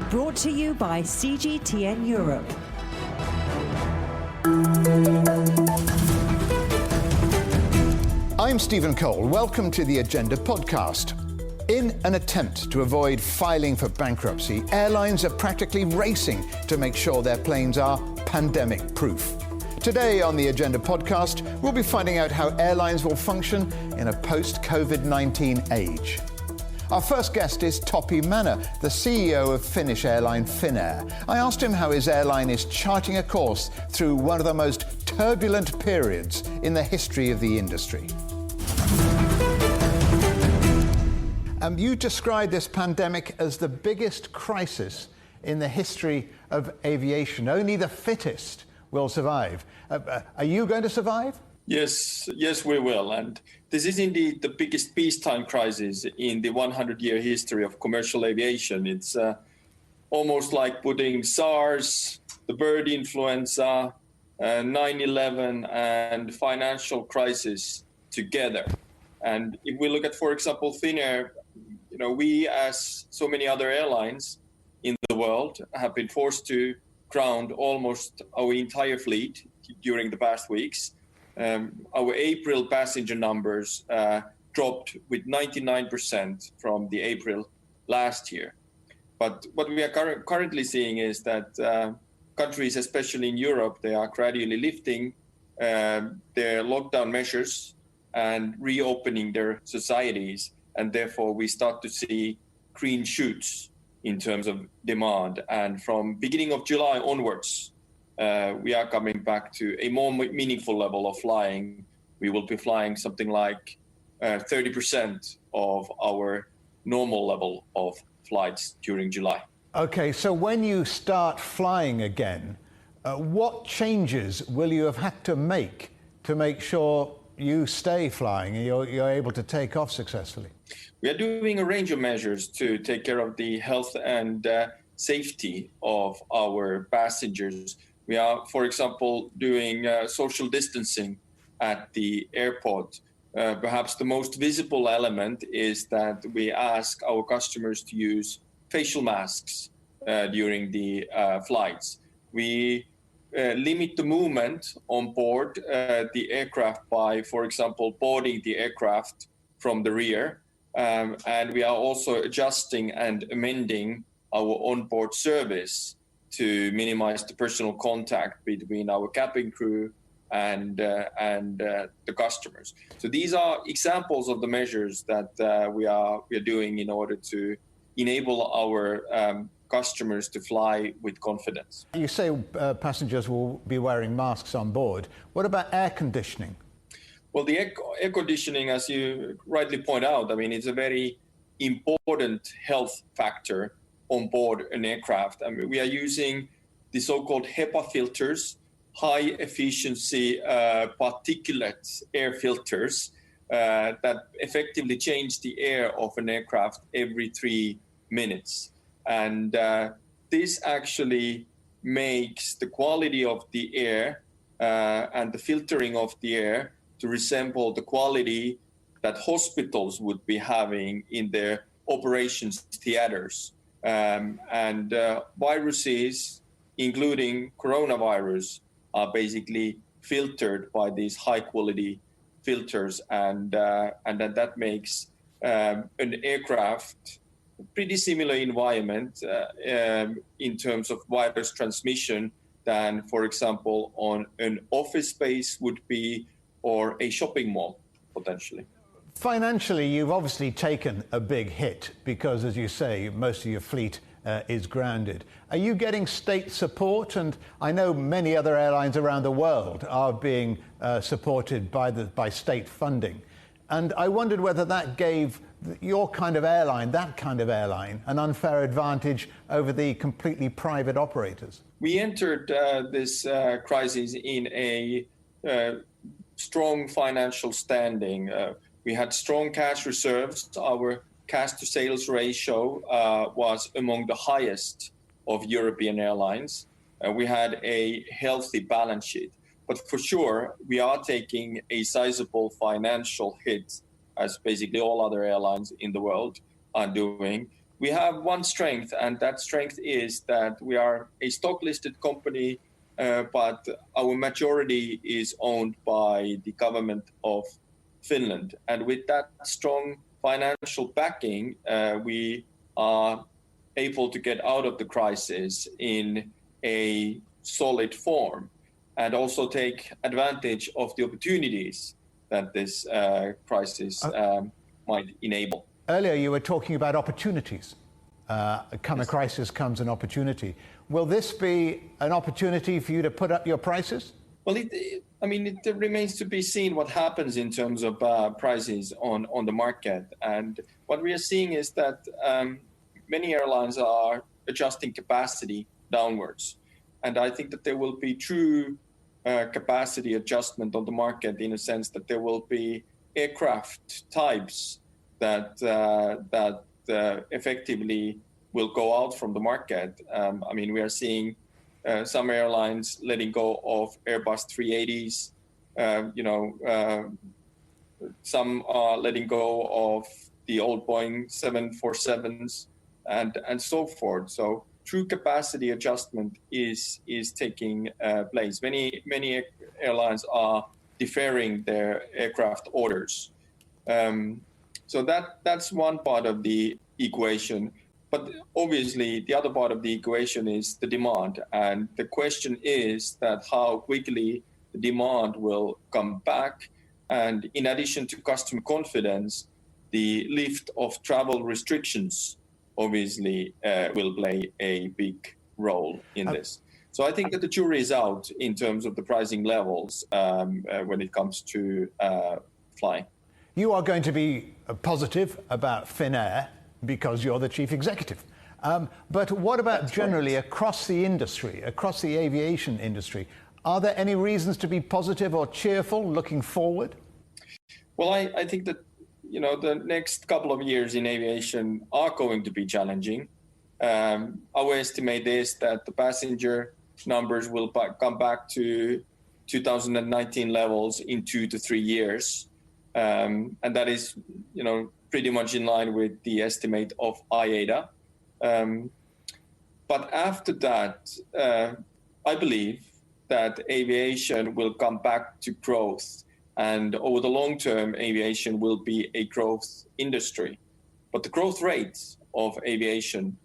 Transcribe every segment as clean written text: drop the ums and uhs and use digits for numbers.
Brought to you by CGTN Europe. I'm Stephen Cole. Welcome to the Agenda podcast. In an attempt to avoid filing for bankruptcy, airlines are practically racing to make sure their planes are pandemic-proof. Today on the Agenda podcast, we'll be finding out how airlines will function in a post-COVID-19 age. Our first guest is Toppi Manner, the CEO of Finnish airline Finnair. I asked him how his airline is charting a course through one of the most turbulent periods in the history of the industry. You described this pandemic as the biggest crisis in the history of aviation. Only the fittest will survive. Are you going to survive? Yes, we will. And this is indeed the biggest peacetime crisis in the 100-year history of commercial aviation. It's almost like putting SARS, the bird influenza, 9/11 and financial crisis together. And if we look at, for example, Finnair, we, as so many other airlines in the world, have been forced to ground almost our entire fleet during the past weeks. Our April passenger numbers dropped with 99% from the April last year. But what we are currently seeing is that countries, especially in Europe, they are gradually lifting their lockdown measures and reopening their societies. And therefore, we start to see green shoots in terms of demand. And from beginning of July onwards, we are coming back to a more meaningful level of flying. We will be flying something like 30% of our normal level of flights during July. Okay, so when you start flying again, what changes will you have had to make sure you stay flying and you're able to take off successfully? We are doing a range of measures to take care of the health and safety of our passengers. We are, for example, doing social distancing at the airport. Perhaps the most visible element is that we ask our customers to use facial masks during the flights. We limit the movement on board the aircraft by, for example, boarding the aircraft from the rear. And we are also adjusting and amending our onboard service to minimize the personal contact between our cabin crew and the customers. So these are examples of the measures that we are doing in order to enable our customers to fly with confidence. You say passengers will be wearing masks on board. What about air conditioning? Well, the air conditioning, as you rightly point out, it's a very important health factor on board an aircraft. We are using the so-called HEPA filters, high efficiency particulate air filters that effectively change the air of an aircraft every 3 minutes. And this actually makes the quality of the air and the filtering of the air to resemble the quality that hospitals would be having in their operations theaters. And viruses, including coronavirus, are basically filtered by these high-quality filters, and that makes an aircraft a pretty similar environment in terms of virus transmission than, for example, on an office space would be, or a shopping mall, potentially. Financially, you've obviously taken a big hit because, as you say, most of your fleet is grounded. Are you getting state support? And I know many other airlines around the world are being supported by state funding. And I wondered whether that gave your kind of airline, an unfair advantage over the completely private operators. We entered this crisis in a strong financial standing. We had strong cash reserves. Our cash to sales ratio was among the highest of European airlines. We had a healthy balance sheet. But for sure, we are taking a sizable financial hit, as basically all other airlines in the world are doing, we have one strength, and that strength is that we are a stock-listed company, but our majority is owned by the government of Finland. And with that strong financial backing, we are able to get out of the crisis in a solid form and also take advantage of the opportunities that this crisis might enable. Earlier, you were talking about opportunities. Come a crisis comes an opportunity. Will this be an opportunity for you to put up your prices? Well, it remains to be seen what happens in terms of prices on the market. And what we are seeing is that many airlines are adjusting capacity downwards. And I think that there will be true capacity adjustment on the market, in a sense that there will be aircraft types that effectively will go out from the market. We are seeing some airlines letting go of Airbus 380s. Some are letting go of the old Boeing 747s and so forth. So true capacity adjustment is taking place. Many airlines are deferring their aircraft orders. So that's one part of the equation. But obviously, the other part of the equation is the demand. And the question is that how quickly the demand will come back. And in addition to customer confidence, the lift of travel restrictions obviously will play a big role in this. So I think that the jury is out in terms of the pricing levels when it comes to flying. You are going to be positive about Finnair because you're the chief executive. But what about generally across the industry, across the aviation industry? Are there any reasons to be positive or cheerful looking forward? Well, I think that the next couple of years in aviation are going to be challenging. Our estimate is that the passenger numbers will come back to 2019 levels in 2 to 3 years. And that is, pretty much in line with the estimate of IATA. But after that, I believe that aviation will come back to growth. And over the long term, aviation will be a growth industry. But the growth rates of aviation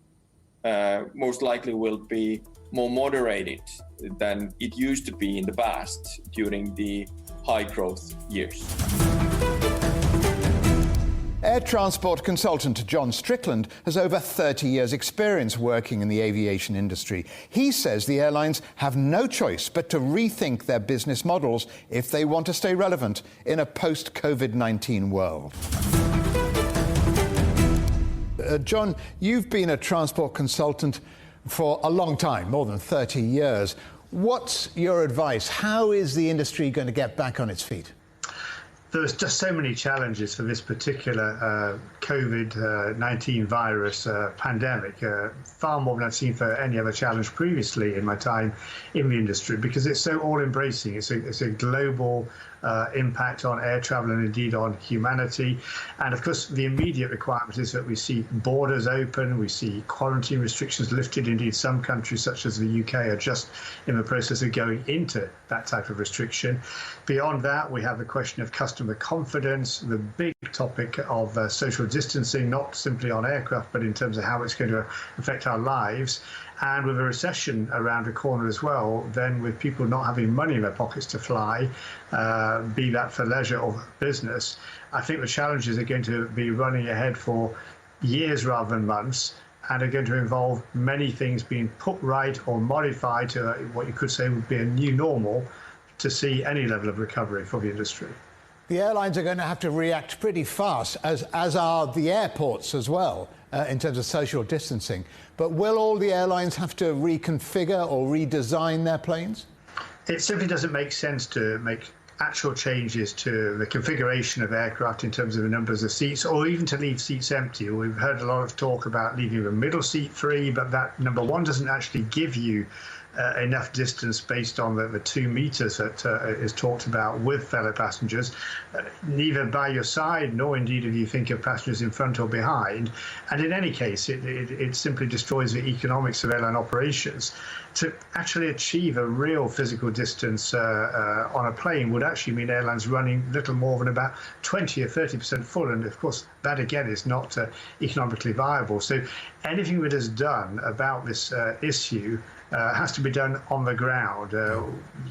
most likely will be more moderated than it used to be in the past during the high growth years. Air transport consultant John Strickland has over 30 years' experience working in the aviation industry. He says the airlines have no choice but to rethink their business models if they want to stay relevant in a post-COVID-19 world. John, you've been a transport consultant for a long time, more than 30 years. What's your advice? How is the industry going to get back on its feet? There's just so many challenges for this particular COVID-19 virus pandemic, far more than I've seen for any other challenge previously in my time in the industry, because it's so all-embracing. It's a global impact on air travel and indeed on humanity. And of course, the immediate requirement is that we see borders open, we see quarantine restrictions lifted. Indeed, some countries such as the UK are just in the process of going into that type of restriction. Beyond that, we have the question of customer confidence, the big topic of social distancing, not simply on aircraft, but in terms of how it's going to affect our lives. And with a recession around the corner as well, then with people not having money in their pockets to fly, be that for leisure or business, I think the challenges are going to be running ahead for years rather than months, and are going to involve many things being put right or modified to what you could say would be a new normal to see any level of recovery for the industry. The airlines are going to have to react pretty fast, as are the airports as well, in terms of social distancing. But will all the airlines have to reconfigure or redesign their planes? It simply doesn't make sense to make actual changes to the configuration of aircraft in terms of the numbers of seats, or even to leave seats empty. We've heard a lot of talk about leaving the middle seat free, but that, number one, doesn't actually give you enough distance based on the 2 meters that is talked about with fellow passengers, neither by your side nor indeed if you think of passengers in front or behind. And in any case, it simply destroys the economics of airline operations. To actually achieve a real physical distance on a plane would actually mean airlines running little more than about 20 or 30% full. And of course, that again is not economically viable. So anything that is done about this issue has to be done on the ground.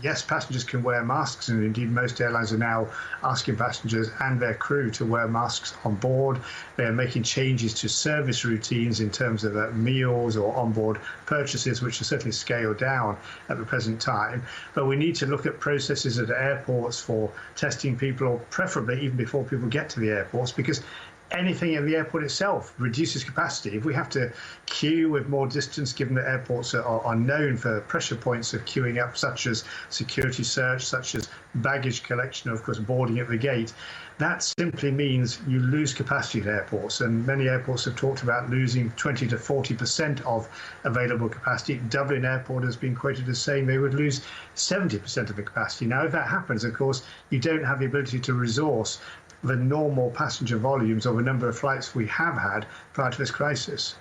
Yes, passengers can wear masks, and indeed most airlines are now asking passengers and their crew to wear masks on board. They're making changes to service routines in terms of meals or onboard purchases, which are certainly scaled down at the present time. But we need to look at processes at airports for testing people, or preferably even before people get to the airports, because anything in the airport itself reduces capacity. If we have to queue with more distance, given that airports are known for pressure points of queuing up, such as security search, such as baggage collection, of course, boarding at the gate, that simply means you lose capacity at airports. And many airports have talked about losing 20 to 40% of available capacity. Dublin Airport has been quoted as saying they would lose 70% of the capacity. Now, if that happens, of course, you don't have the ability to resource the normal passenger volumes or the number of flights we have had prior to this crisis.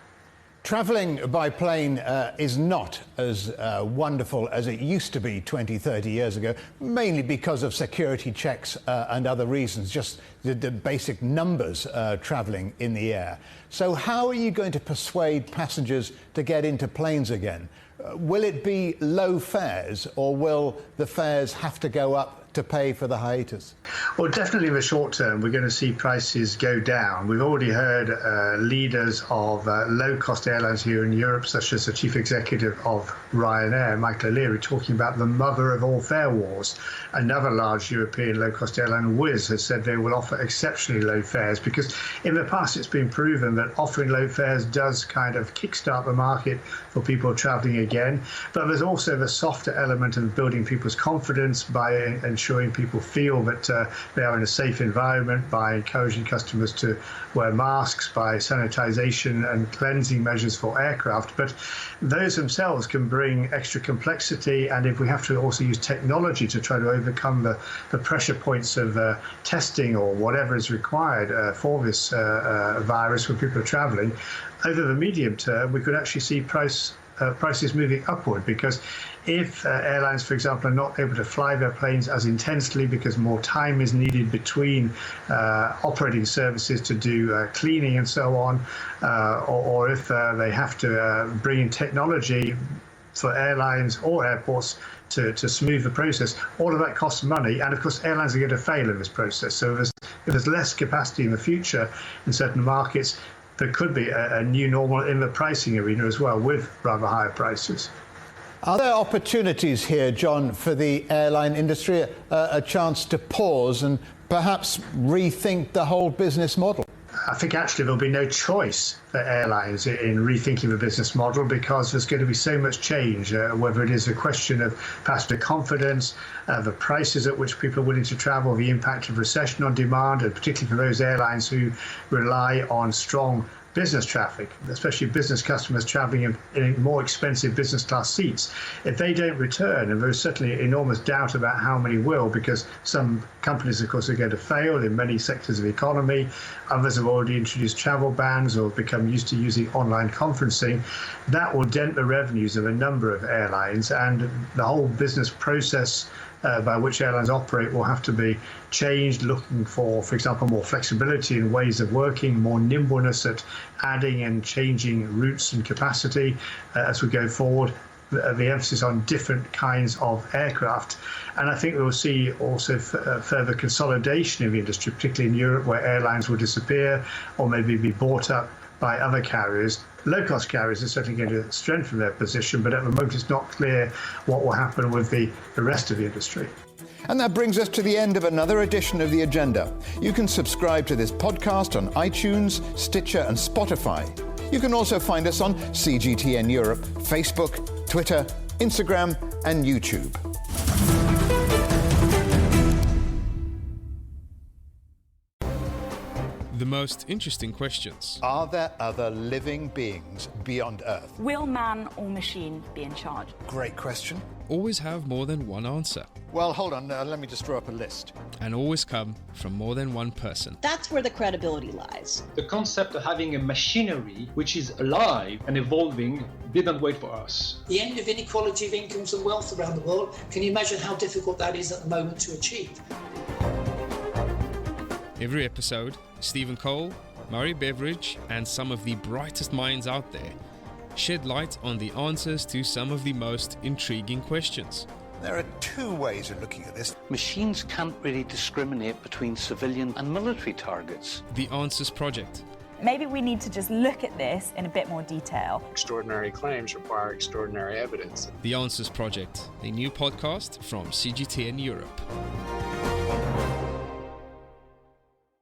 Travelling by plane is not as wonderful as it used to be 20, 30 years ago, mainly because of security checks and other reasons, just the basic numbers travelling in the air. So how are you going to persuade passengers to get into planes again? Will it be low fares, or will the fares have to go up to pay for the hiatus? Well, definitely in the short term, we're going to see prices go down. We've already heard leaders of low-cost airlines here in Europe, such as the chief executive of Ryanair, Michael O'Leary, talking about the mother of all fare wars. Another large European low-cost airline, Wizz, has said they will offer exceptionally low fares, because in the past it's been proven that offering low fares does kind of kickstart the market for people travelling again. But there's also the softer element of building people's confidence by ensuring people feel that they are in a safe environment, by encouraging customers to wear masks, by sanitization and cleansing measures for aircraft. But those themselves can bring extra complexity, and if we have to also use technology to try to overcome the pressure points of testing or whatever is required for this virus when people are traveling, over the medium term we could actually see prices moving upward, because if airlines, for example, are not able to fly their planes as intensely because more time is needed between operating services to do cleaning and so on, or if they have to bring in technology for airlines or airports to smooth the process, all of that costs money, and of course airlines are going to fail in this process. So if there's less capacity in the future in certain markets, there could be a new normal in the pricing arena as well, with rather higher prices. Are there opportunities here, John, for the airline industry, a chance to pause and perhaps rethink the whole business model? I think actually there'll be no choice for airlines in rethinking the business model, because there's going to be so much change, whether it is a question of passenger confidence, the prices at which people are willing to travel, the impact of recession on demand, and particularly for those airlines who rely on strong business traffic, especially business customers traveling in more expensive business class seats. If they don't return, and there's certainly enormous doubt about how many will, because some companies, of course, are going to fail in many sectors of the economy. Others have already introduced travel bans or become used to using online conferencing. That will dent the revenues of a number of airlines, and the whole business process by which airlines operate will have to be changed, looking for example, more flexibility in ways of working, more nimbleness at adding and changing routes and capacity as we go forward, the emphasis on different kinds of aircraft. And I think we'll see also further consolidation in the industry, particularly in Europe, where airlines will disappear or maybe be bought up by other carriers. Low-cost carriers are certainly going to strengthen their position, but at the moment it's not clear what will happen with the rest of the industry. And that brings us to the end of another edition of The Agenda. You can subscribe to this podcast on iTunes, Stitcher and Spotify. You can also find us on CGTN Europe, Facebook, Twitter, Instagram and YouTube. The most interesting questions. Are there other living beings beyond Earth? Will man or machine be in charge? Great question. Always have more than one answer. Well, hold on, let me just draw up a list. And always come from more than one person. That's where the credibility lies. The concept of having a machinery which is alive and evolving didn't wait for us. The end of inequality of incomes and wealth around the world, can you imagine how difficult that is at the moment to achieve? Every episode, Stephen Cole, Murray Beveridge, and some of the brightest minds out there shed light on the answers to some of the most intriguing questions. There are two ways of looking at this. Machines can't really discriminate between civilian and military targets. The Answers Project. Maybe we need to just look at this in a bit more detail. Extraordinary claims require extraordinary evidence. The Answers Project, a new podcast from CGTN Europe.